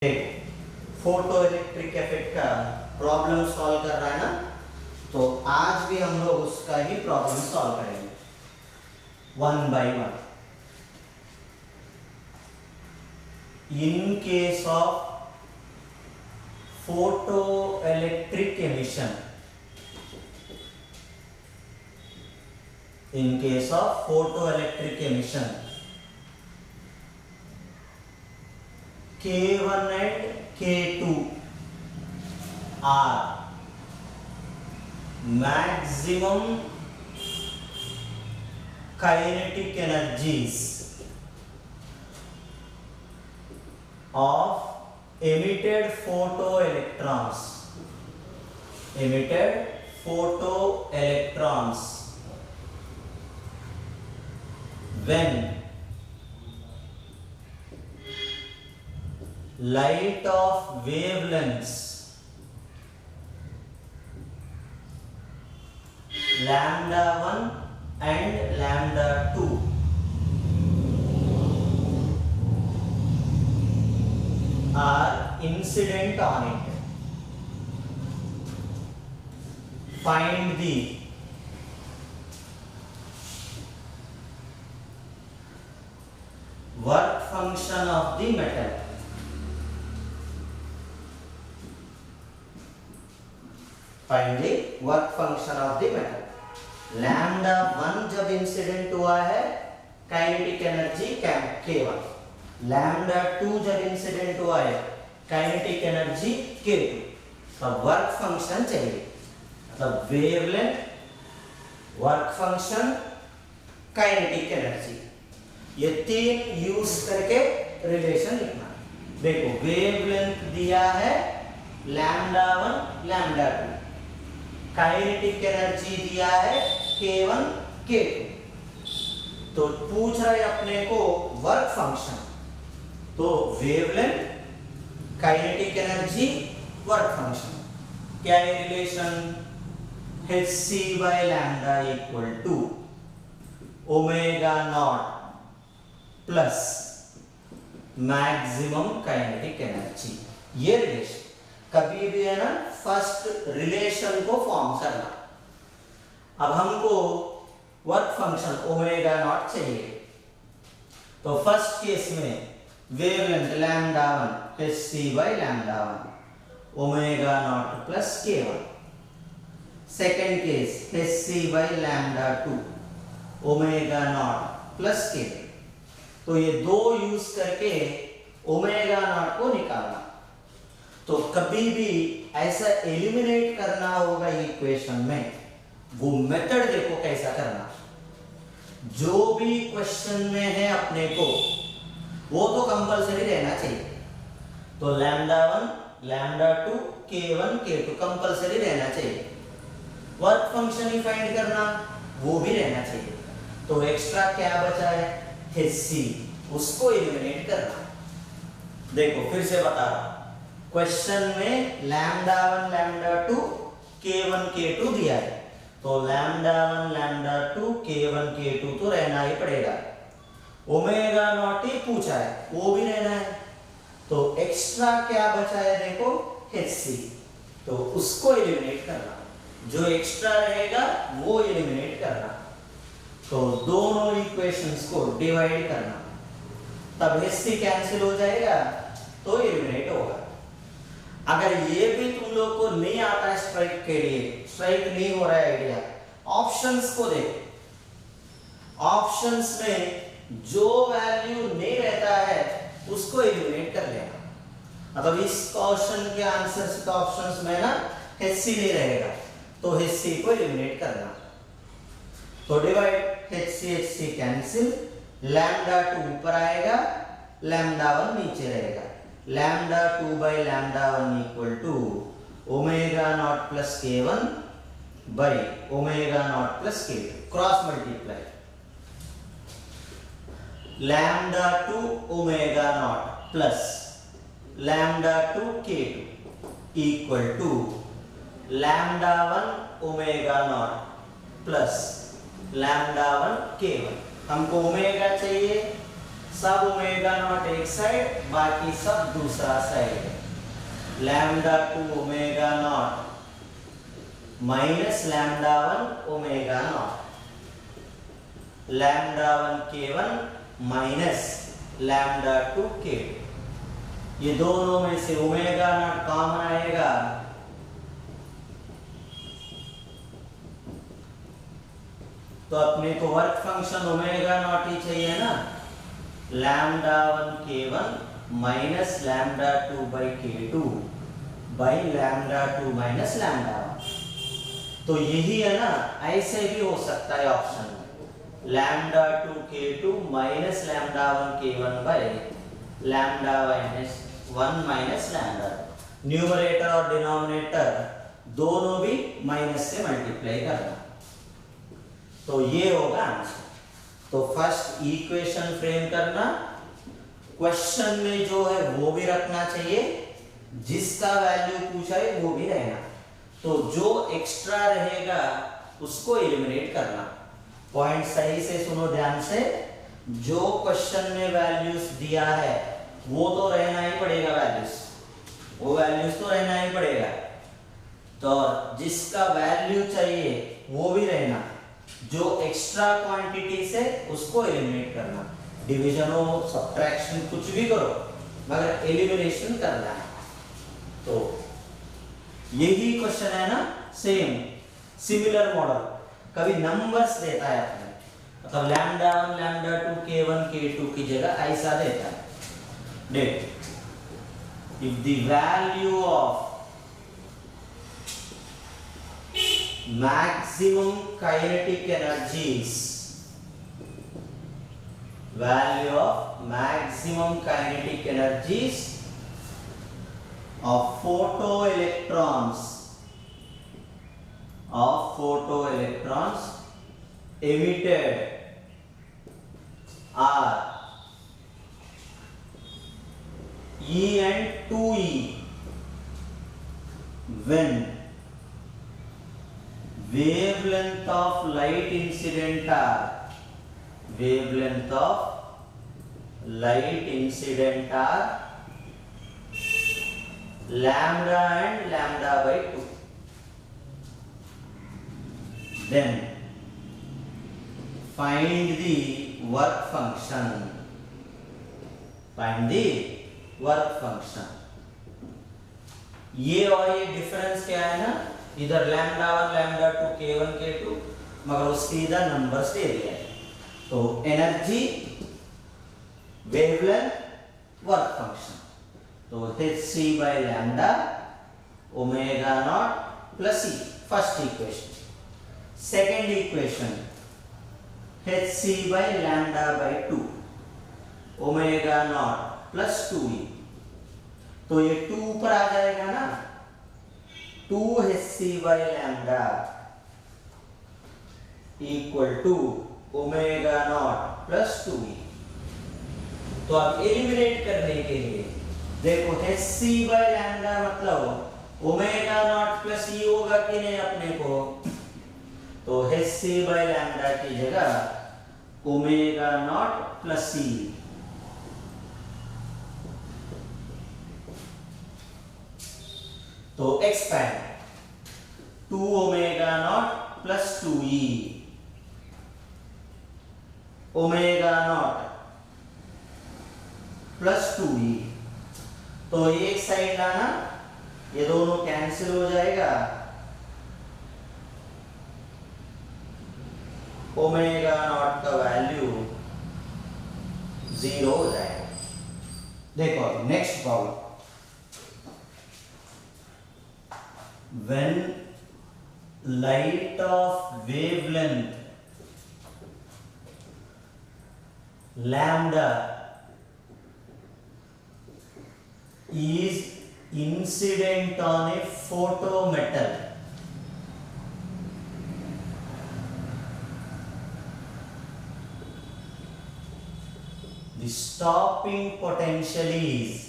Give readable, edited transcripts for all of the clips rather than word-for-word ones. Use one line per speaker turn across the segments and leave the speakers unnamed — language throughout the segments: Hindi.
फोटो इलेक्ट्रिक इफेक्ट का प्रॉब्लम सॉल्व कर रहा है ना, तो आज भी हम लोग उसका ही प्रॉब्लम सॉल्व करेंगे one by one. In case of photo electric emission, in case of photo electric emission, K1 and K2 are maximum kinetic energies of emitted photoelectrons, emitted photoelectrons when light of wavelengths lambda 1 and lambda 2 are incident on it. Find the work function of the metal. Find the work function of the metal. Lambda 1 जब इंसिडेंट हुआ है काइनेटिक एनर्जी K1, लैम्डा 2 जब इंसिडेंट हुआ है काइनेटिक एनर्जी K2। तब वर्क फंक्शन चाहिए, मतलब wavelength, work function, kinetic energy, ये तीन यूज करके रिलेशन लिखना। देखो वेवलेंथ दिया है लैम्डा 1 लैम्डा 2, काइनेटिक एनर्जी दिया है K1 K2, तो पूछ रहा है अपने को वर्क फंक्शन, तो wavelength, kinetic energy, work function, क्या है relation? hc by lambda equal to omega naught plus maximum kinetic energy, ये रिलेशन। कभी भी है ना फर्स्ट रिलेशन को फॉर्म करना। अब हमको वर्क फंक्शन ओमेगा नॉट चाहिए, तो फर्स्ट केस में wavelength lambda 1 hc by lambda 1 omega naught plus K1। Second case hc by lambda 2 omega naught plus K। तो ये दो यूज करके ओमेगा नॉट को निकालना। तो कभी भी ऐसा एलिमिनेट करना होगा इक्वेशन में, वो मेथड देखो कैसा करना। जो भी क्वेश्चन में है अपने को वो तो कंपलसरी रहना चाहिए। तो lambda 1 lambda 2 K1 K2 compulsory रहना चाहिए। वर्क फंक्शन ही फाइंड करना, वो भी रहना चाहिए। तो एक्स्ट्रा क्या बचा है? hc, उसको एलिमिनेट करना। देखो फिर से बता रहा, क्वेश्चन में लैम्डा 1 लैम्डा 2 K1 K2 दिया है, तो लैम्डा 1 लैम्डा 2 K1 K2 तो रहना ही पड़ेगा। ओमेगा नॉट ही पूछा है, वो भी रहना है। तो एक्स्ट्रा क्या बचा है देखो hc, तो उसको एलिमिनेट करना। जो एक्स्ट्रा रहेगा वो एलिमिनेट करना। तो दोनों इक्वेशंस को डिवाइड करना, तब hc कैंसिल हो जाएगा तो एलिमिनेट होगा। अगर ये भी तुम लोग को नहीं आता है स्ट्राइक के लिए, स्ट्राइक नहीं हो रहा है आइडिया, ऑप्शंस को देखो। ऑप्शंस में जो वैल्यू नहीं रहता है उसको एलिमिनेट कर लेना। मतलब इस क्वेश्चन के आंसर्स का ऑप्शंस में ना hc नहीं रहेगा, तो hc को एलिमिनेट करना। तो डिवाइड hc कैंसिल, लैम्डा 2 ऊपर आएगा, लैम्डा 1 नीचे रहेगा। Lambda 2 by lambda 1 equal to omega naught plus K1 by omega naught plus K2, cross multiply. Lambda 2 omega naught plus lambda 2 K2 equal to lambda 1 omega naught plus lambda 1 K1। हमको ओमेगा चाहिए, सब ओमेगा नॉट एक साइड, बाकी सब दूसरा side. Lambda 2 omega naught minus lambda 1 omega naught, lambda 1 K1 minus lambda 2 K2। ये दोनों में से ओमेगा नॉट कॉमन आएगा, तो अपने को वर्क फंक्शन ओमेगा नॉट ही चाहिए ना। Lambda 1 K1 minus lambda 2 by K2 by lambda 2 minus lambda 1। तो यही है ना, ऐसे भी हो सकता है ऑप्शन में, lambda 2 K2 minus lambda 1 K1 by lambda 1 minus lambda. Numerator और डिनोमिनेटर दोनों भी माइनस से मल्टीप्लाई करना, तो ये होगा आंसर। तो फर्स्ट इक्वेशन फ्रेम करना, क्वेश्चन में जो है वो भी रखना चाहिए, जिसका वैल्यू पूछा है वो भी रहना, तो जो एक्स्ट्रा रहेगा उसको एलिमिनेट करना। पॉइंट सही से सुनो ध्यान से, जो क्वेश्चन में वैल्यूज दिया है वो तो रहना ही पड़ेगा, वो वैल्यूज तो रहना ही पड़ेगा, तो जिसका वैल्यू चाहिए वो भी रहना, जो एक्स्ट्रा क्वांटिटी से उसको एलिमिनेट करना। डिवीजन हो, सब्ट्रैक्शन, कुछ भी करो, मगर एलिमिनेशन करना है। तो यही क्वेश्चन है ना, सेम सिमिलर मॉडल। कभी नंबर्स देता है अपने, मतलब लैम्डा 1 लैम्डा 2 K1 K2 की जगह ऐसा देता है। देख, if the value of maximum kinetic energies, value of maximum kinetic energies of photoelectrons emitted are E and 2E when wavelength of light incident are lambda and lambda by 2. Then find the work function. ये और ये डिफरेंस क्या है ना, इधर लैम्डा 1 लैम्डा 2 K1 K2, मगर उसके इधर नंबर्स दे दिया है। तो एनर्जी, वेवलेंथ, वर्क फंक्शन, तो hc by lambda omega naught plus e, first equation. Second equation hc by lambda by 2 omega naught plus 2e, तो ये 2 ऊपर आ जाएगा ना, 2 hc by lambda equal to omega naught plus 2e। तो अब एलिमिनेट करने के लिए देखो, hc by lambda मतलब ओमेगा नॉट प्लस e होगा कि नहीं अपने को, तो hc by lambda की जगह ओमेगा नॉट प्लस e। तो expand 2 omega naught plus 2e omega naught plus 2e, तो एक साइड लाना, ये दोनों कैंसिल हो जाएगा, ओमेगा नॉट का वैल्यू 0 हो जाएगा। देखो next problem, when light of wavelength lambda is incident on a photometal, the stopping potential is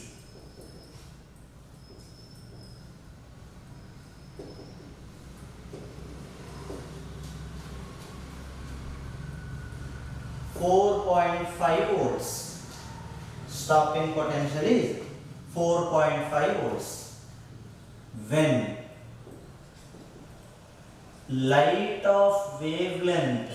(4.5 volts). stopping potential is 4.5 volts. When light of wavelength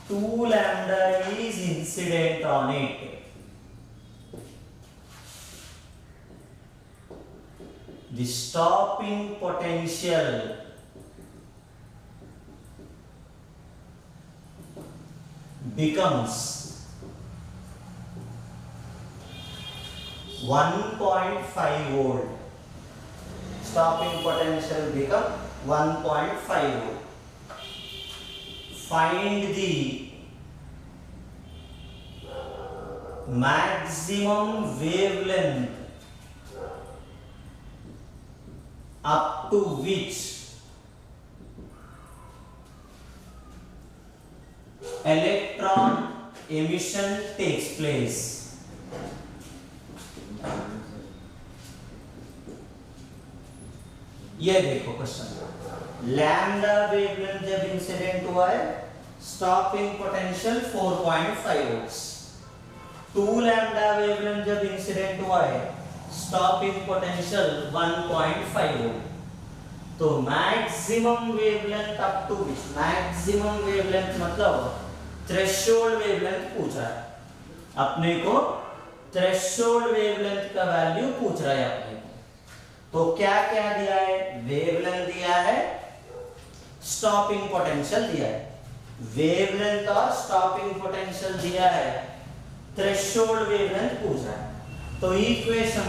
two lambda is incident on it, the stopping potential becomes 1.5 volt. Stopping potential become 1.5 volt. Find the maximum wavelength up to which electron emission takes place. ये देखो क्वेश्चन, लैम्डा वेवलेंथ जब इंसिडेंट हुआ है stopping potential 4.5 volts, 2 lambda wavelength जब इंसिडेंट हुआ है स्टॉपिंग पोटेंशियल 1.5 वोल्ट। तो maximum wavelength up to which, maximum wavelength मतलब थ्रेशोल्ड वेवलेंथ पूछ रहा है अपने को, थ्रेशोल्ड वेवलेंथ का वैल्यू पूछ रहा है अपने को। तो क्या क्या दिया है, वेवलेंथ दिया है, स्टॉपिंग पोटेंशियल दिया है, वेवलेंथ और स्टॉपिंग पोटेंशियल दिया है, थ्रेशोल्ड वेवलेंथ पूछ रहा है। तो equation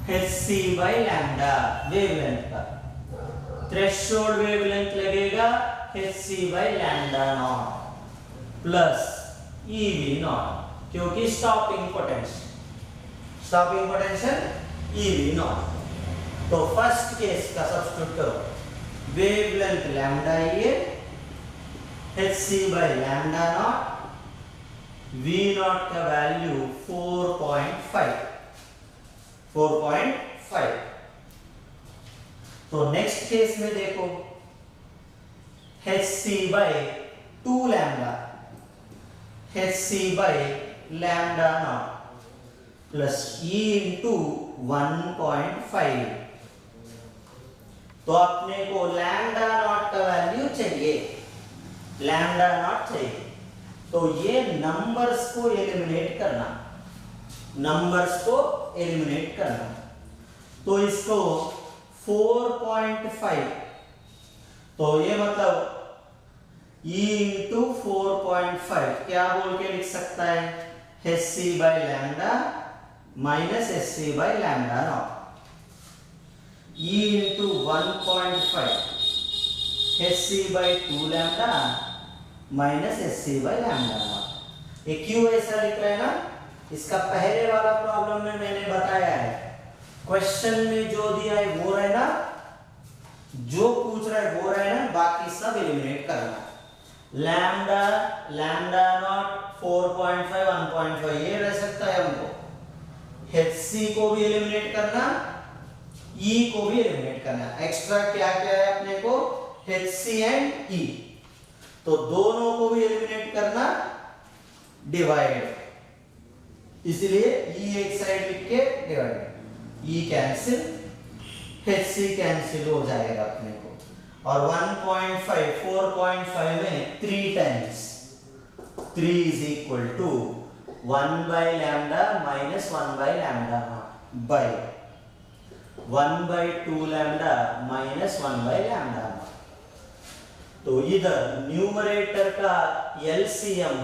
hc by lambda wavelength का, थ्रेशोल्ड वेवलेंथ लगेगा hc by lambda not plus ev not, क्योंकि स्टॉपिंग पोटेंशियल ev नॉट। तो फर्स्ट केस का सब्स्टिट्यूट करो, वेवलेंथ लैम्डा ये, hc by lambda not, v not का वैल्यू 4.5। तो नेक्स्ट केस में देखो, hc by 2 lambda, hc by lambda not plus e into 1.5। तो अपने को लैम्डा नॉट का वैल्यू चाहिए, लैम्डा नॉट चाहिए। तो ये नंबर्स को एलिमिनेट करना, नंबर्स को एलिमिनेट करना। तो इसको 4.5, तो ये मतलब e इंटू 4.5 क्या बोल के लिख सकता है, hc by lambda minus hc by lambda not, e into 1.5 hc by 2 lambda minus hc by lambda not. ये क्यों ऐसा लिख रहे हैं ना, इसका पहले वाला प्रॉब्लम में मैंने बताया है, क्वेश्चन में जो दिया है वो रहना, जो पूछ रहा है वो रहना, बाकी सब एलिमिनेट करना। लैम्डा, लैम्डा नॉट, 4.5, 1.5 ये रह सकता है हमको, hc को भी एलिमिनेट करना, e को भी एलिमिनेट करना। एक्स्ट्रा क्या क्या है अपने को, hc एंड e, तो दोनों को भी एलिमिनेट करना, डिवाइड, इसलिए e एक साइड लिख के divide, e cancel, hc cancel हो जाएगा अपने को। और 1.5 4.5 में 3 times, 3 is equal to 1 by lambda minus 1 by lambda naught by 1 by 2 lambda minus 1 by lambda naught. तो इधर न्यूमरेटर का LCM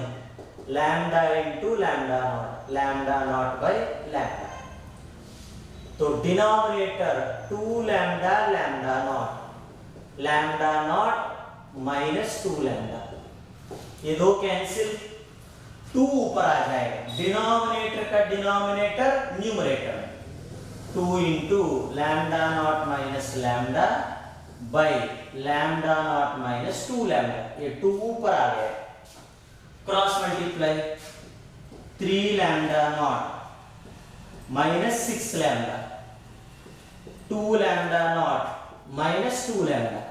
lambda into lambda naught by lambda. तो denominator 2 lambda lambda naught minus 2 lambda, ये दो कैंसिल, 2 ऊपर आ जाएगा, डिनोमिनेटर का denominator numerator, 2 into lambda naught minus lambda by lambda naught minus 2 lambda, ये 2 ऊपर आ गया, cross multiply 3 lambda naught minus 6 lambda, 2 lambda naught minus 2 lambda.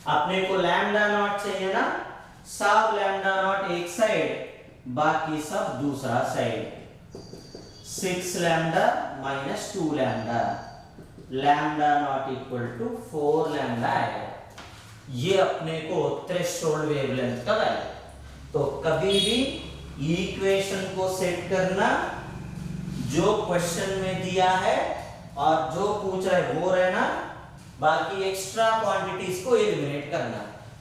अपने को लैम्डा नॉट चाहिए ना, सब लैम्डा नॉट एक साइड, बाकी सब दूसरा side. 6 lambda minus 2 lambda, lambda naught equal to 4 lambda आएगा। ये अपने को थ्रेशोल्ड वेवलेंथ का वैल्यू। तो कभी भी इक्वेशन को सेट करना, जो क्वेश्चन में दिया है और जो पूछ रहा है वो रहना, बाकी एक्स्ट्रा क्वांटिटीज को एलिमिनेट करना।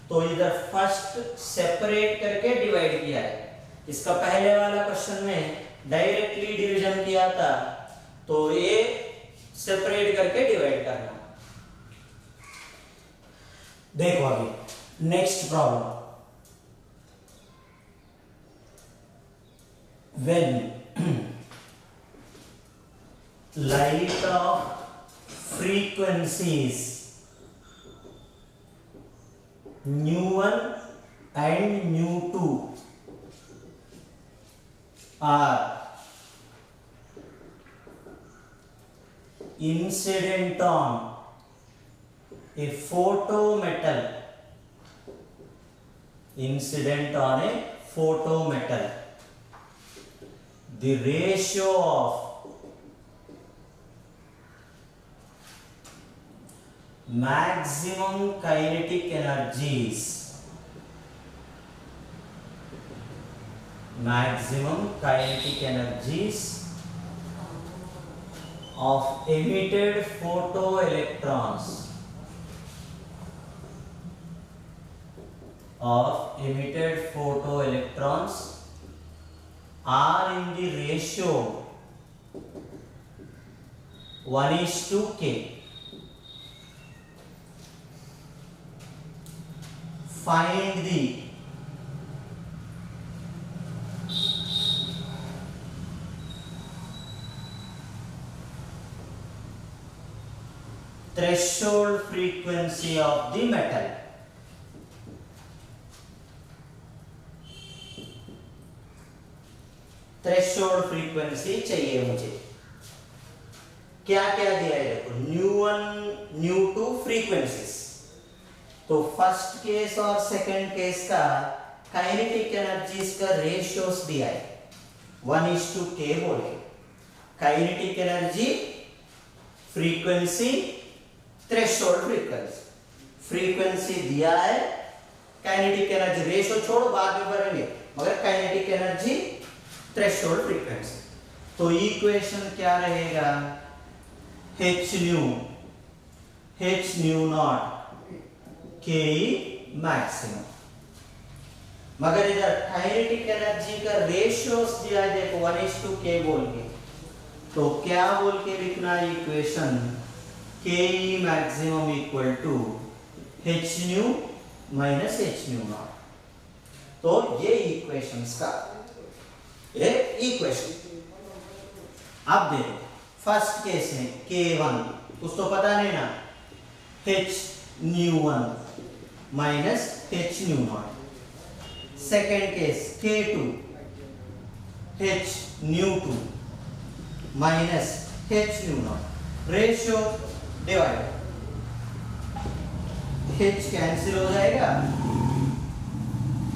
तो इधर फर्स्ट सेपरेट करके डिवाइड किया है। इसका पहले वाला क्वेश्चन में डायरेक्टली डिवीजन किया था, तो ये सेपरेट करके डिवाइड करना। देखो अभी next problem. When light of frequencies nu1 and nu2 are incident on a photometal, the ratio of maximum kinetic energies of emitted photoelectrons are in the ratio 1:k. Find the threshold frequency of the metal. Threshold frequency चाहिए मुझे। क्या क्या दिया है देखो, nu1 nu2 फ्रीक्वेंसीज। तो फर्स्ट केस और सेकंड केस का काइनेटिक एनर्जीज का रेशियोस दिया है 1:k बोल के। Kinetic energy, frequency, threshold frequency दिया है। काइनेटिक एनर्जी रेशियो छोड़ो, बाद में भरेंगे, मगर काइनेटिक एनर्जी, थ्रेशोल्ड फ्रीक्वेंसी। तो इक्वेशन क्या रहेगा, h nu not k maximum. मगर इधर काइनेटिक एनर्जी का रेशियोस दिया है देखो 1:k बोल के। तो क्या बोल के लिखना equation, k maximum equal to h nu minus h nu naught. तो ये इक्वेशंस का इक्वेशन। अब देखो फर्स्ट केस में k1 कुछ तो पता नहीं ना, h nu1 minus h nu not. Second case k2 h nu2 minus h nu not. Ratio divide, h cancel हो जाएगा,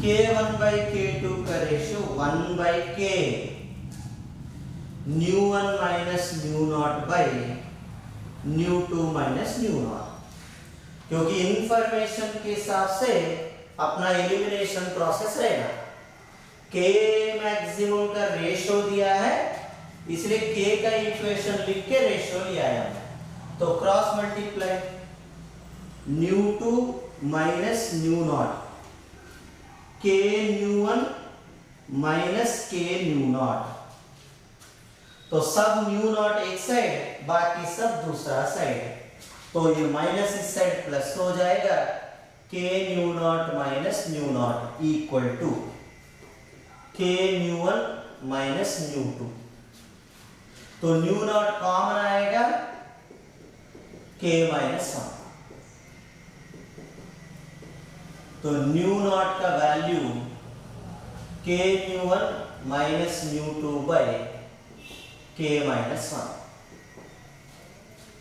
k1 by k2 का ratio 1/k, nu1 minus nu not by nu2 minus nu not. क्योंकि इंफॉर्मेशन के हिसाब से अपना एलिमिनेशन प्रोसेस रहेगा। k मैक्सिमम का रेशियो दिया है, इसलिए k का इक्वेशन लिख के रेशियो लिया है। तो cross multiply, nu2 minus nu not, k nu1 minus k nu naught. तो सब nu नॉट एक साइड, बाकी सब दूसरा साइड। तो ये माइनस इस साइड प्लस हो जाएगा, k nu naught minus nu naught equal to k nu1 minus nu2। तो nu नॉट कॉमन आएगा, k माइनस 1। तो न्यू नॉट का value k nu1 minus nu2 by k minus 1।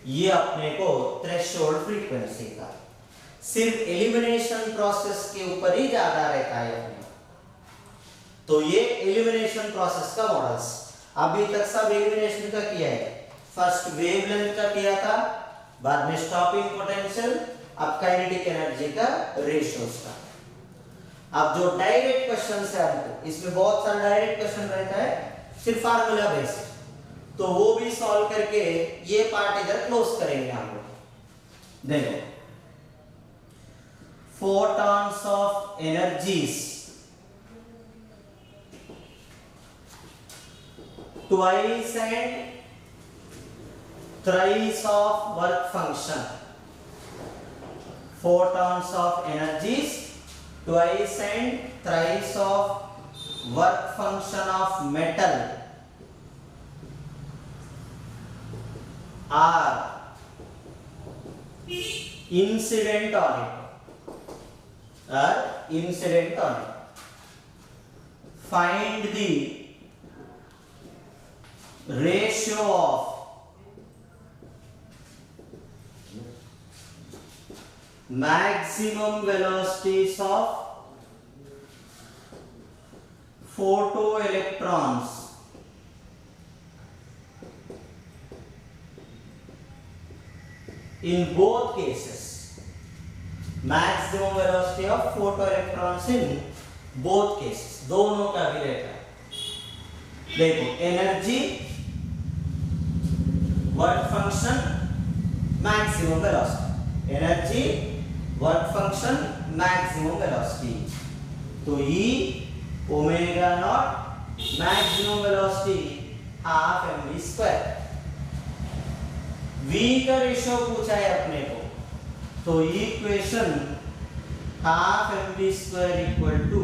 ये अपने को थ्रेशोल्ड फ्रीक्वेंसी का। सिर्फ एलिमिनेशन प्रोसेस के ऊपर ही ज्यादा रहता है अपने। तो ये एलिमिनेशन प्रोसेस का मॉडल्स, अभी तक सब एलिमिनेशन का किया है। फर्स्ट वेवलेंथ का किया था, बाद में स्टॉपिंग पोटेंशियल, अब काइनेटिक एनर्जी का रेशियोज का। अब जो डायरेक्ट क्वेश्चन है आपको, इसमें बहुत सारा डायरेक्ट क्वेश्चन रहता है सिर्फ फार्मूला बेस्ड, तो वो भी सॉल्व करके ये पार्ट इधर क्लोज करेंगे हम लोग। देखो, photons of energies twice and thrice of work function. Photons of energies twice and thrice of work function of metal are incident on it. Find the ratio of maximum velocities of photoelectrons in both cases. Maximum velocity of photoelectrons in both cases, दोनों का भी रहता है। देखो, energy, work function, maximum velocity, energy, work function, maximum velocity. तो E omega naught, maximum velocity half mv square. V का रेशियो पूछा है अपने को, तो equation half mv square equal to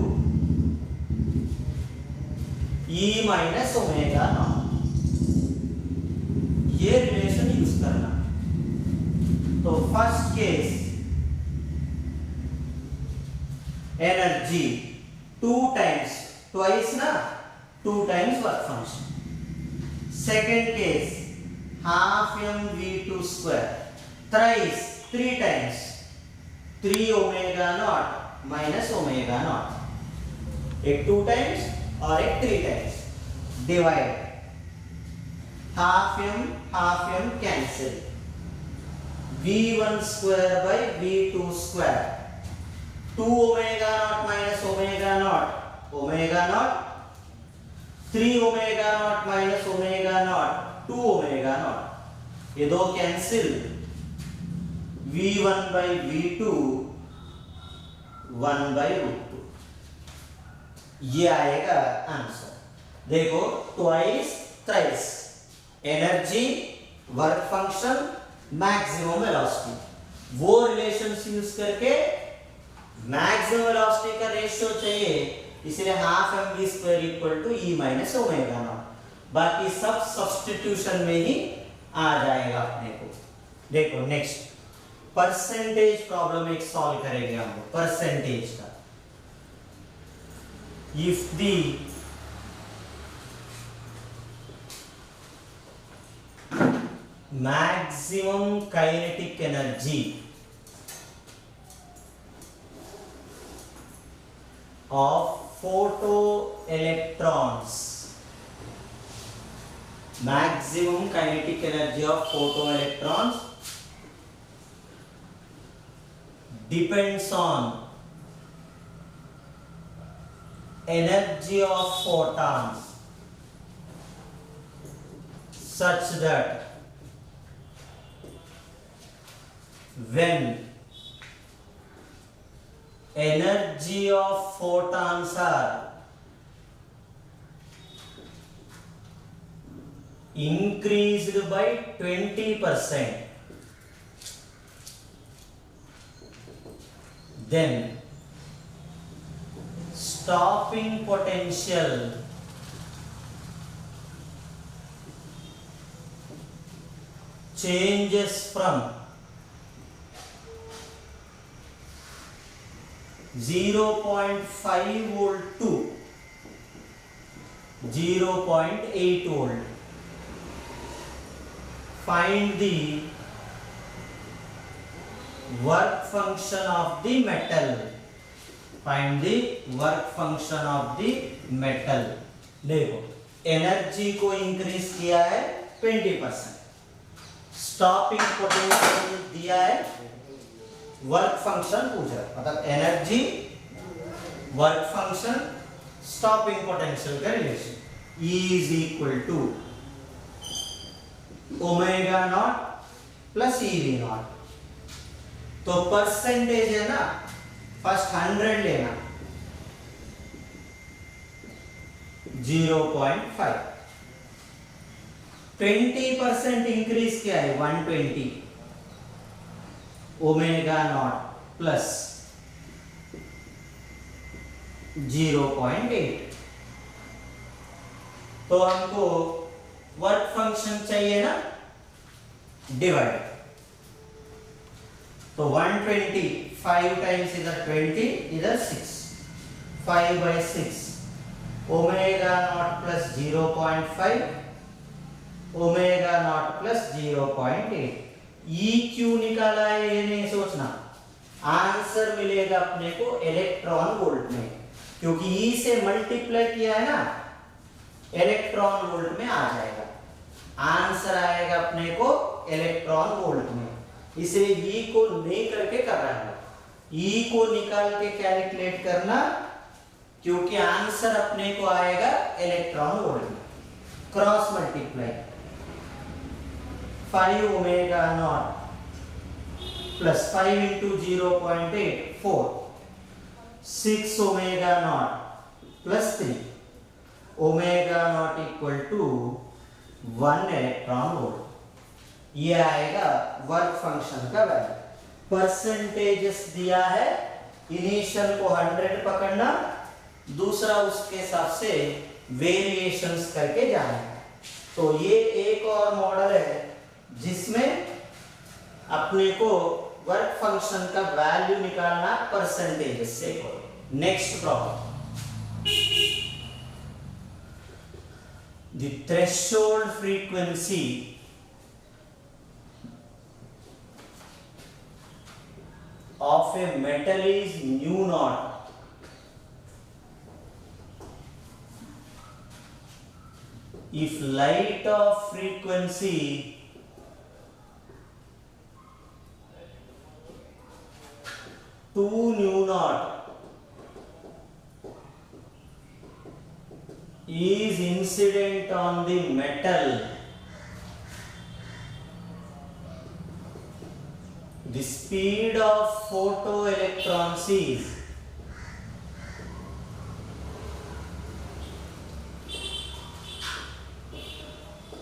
E minus omega naught, ये रिलेशन यूज करना। तो first case energy 2 times, twice ना, 2 times work function. Second case half mv2 square, thrice 3 times, 3 omega naught minus omega not, एक 2 टाइम्स और एक 3 times, divide half m cancel, v1 square by v2 square, 2 omega naught minus omega not, omega naught, 3 omega naught minus omega not, 2 omega naught, ये दो cancel, v1 by v2 1 by √2, ये आएगा आंसर। देखो, twice, thrice, energy, work function, maximum velocity, वो रिलेशंस यूज करके मैक्सिमम वेलोसिटी का रेशियो चाहिए, इसलिए half mv square equal to E minus omega naught. बाकी सब सब्स्टिट्यूशन में ही आ जाएगा अपने को। देखो, नेक्स्ट परसेंटेज प्रॉब्लम एक सॉल्व करेंगे हम लोग, परसेंटेज का। If the maximum kinetic energy of photoelectrons, maximum kinetic energy of photoelectrons depends on energy of photons such that when energy of photons are increased by 20%, then stopping potential changes from 0.5 volt to 0.8 volt. Find the work function of the metal, find the work function of the metal. देखो एनर्जी को इंक्रीज किया है 20%, स्टॉपिंग पोटेंशियल दिया है, वर्क फंक्शन पूछा, मतलब energy, work function, stopping potential का relation E is equal to omega naught plus e V naught. तो परसेंटेज है ना, फर्स्ट 100 लेना, 0.5, 20% इंक्रीज किया है 120, ओमेगा नॉट प्लस 0.8। तो हमको वर्क फंक्शन चाहिए ना, डिवाइड, तो 120, 5 टाइम्स इधर 20, इधर 6, 5/6, omega naught plus 0.5, omega naught plus 0.8। ई क्यों निकाला है ये नहीं सोचना, आंसर मिलेगा अपने को इलेक्ट्रॉन वोल्ट में, क्योंकि ई से मल्टीप्लाई किया है ना, इलेक्ट्रॉन वोल्ट में आ जाएगा, आंसर आएगा अपने को इलेक्ट्रॉन वोल्ट में, इसलिए ई को नहीं करके कर रहा है, ई को निकाल के कैलकुलेट करना, क्योंकि आंसर अपने को आएगा इलेक्ट्रॉन वोल्ट में। Cross multiply, 5 omega naught plus 5 into 0.8, 4, 6 omega naught plus 3, omega naught equal to 1 electron volt. ये आएगा वर्क फंक्शन का वैल्यू। परसेंटेजेस दिया है, इनिशियल को 100 पकड़ना, दूसरा उसके हिसाब से वेरिएशंस करके जाना। तो ये एक और मॉडल है जिसमें अपने को वर्क फंक्शन का वैल्यू निकालना परसेंटेजेस से। Next problem, the threshold frequency of a metal is nu naught if light of frequency 2 nu naught is incident on the metal, the speed of photoelectrons is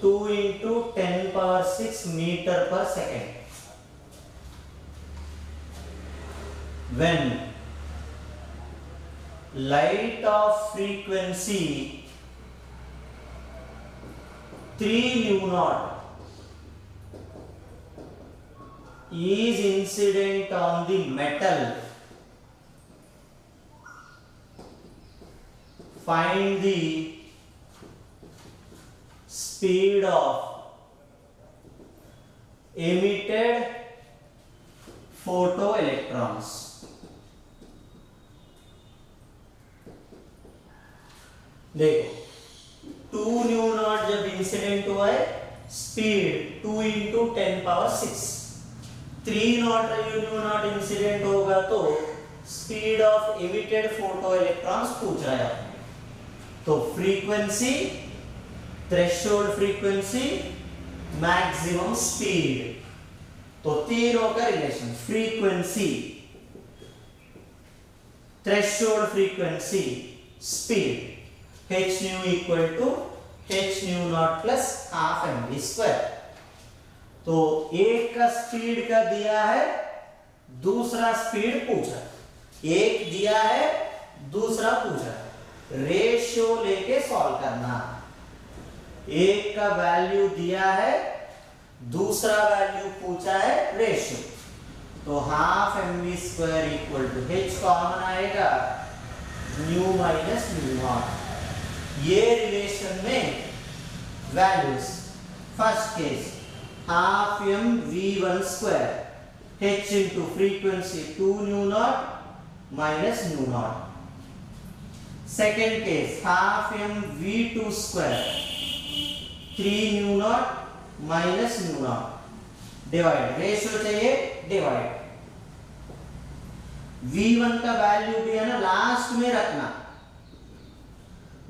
two into 10⁶ meter per second when light of frequency 3 nu naught is incident on the metal. Find the speed of emitted photoelectrons. देखो 2 न्यू नॉट जब इंसिडेंट हुआ है, speed 2 into 10⁶, 3 not new not incident होगा तो speed of emitted photo electrons पूछ रहा है। तो frequency, threshold frequency, maximum speed, तो तीनों का relation, frequency, threshold frequency, speed, h nu equal to h nu naught plus half mv square। तो एक का स्पीड का दिया है, दूसरा स्पीड पूछा, एक दिया है दूसरा पूछा, रेशियो लेके सॉल्व करना। एक का वैल्यू दिया है, दूसरा वैल्यू पूछा है, रेशियो, तो half mv square equal to h common आएगा, न्यू माइनस न्यू नॉट। ये रिलेशन में values, first case half m v1 स्क्वायर h into frequency 2 nu naught minus nu naught. Second case, half m v2 square 3 nu naught minus nu naught. Divide, ratio चाहिए, डिवाइड. v1 का वैल्यू भी है ना लास्ट में रखना,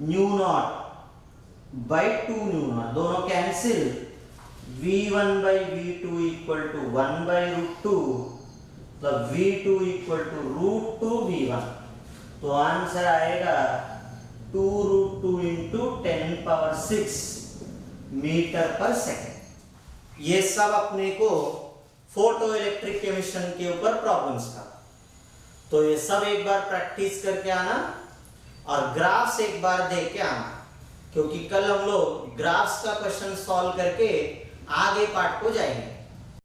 nu naught by 2 nu naught, दोनों कैंसिल. v1 by v2 equal to 1 by root 2, तो v2 equal to root 2 v1. तो आंसर आएगा 2 रूट 2 इंटू 10 पावर 6 मीटर पर सेकेंड. ये सब अपने को फोटो इलेक्ट्रिक केमिस्ट्री के ऊपर प्रॉब्लम्स था. तो ये सब एक बार प्रैक्टिस करके आना और ग्राफ्स एक बार देख के आना, क्योंकि कल हम लोग ग्राफ्स का क्वेश्चन सॉल्व करके आगे पार्ट को जाएंगे.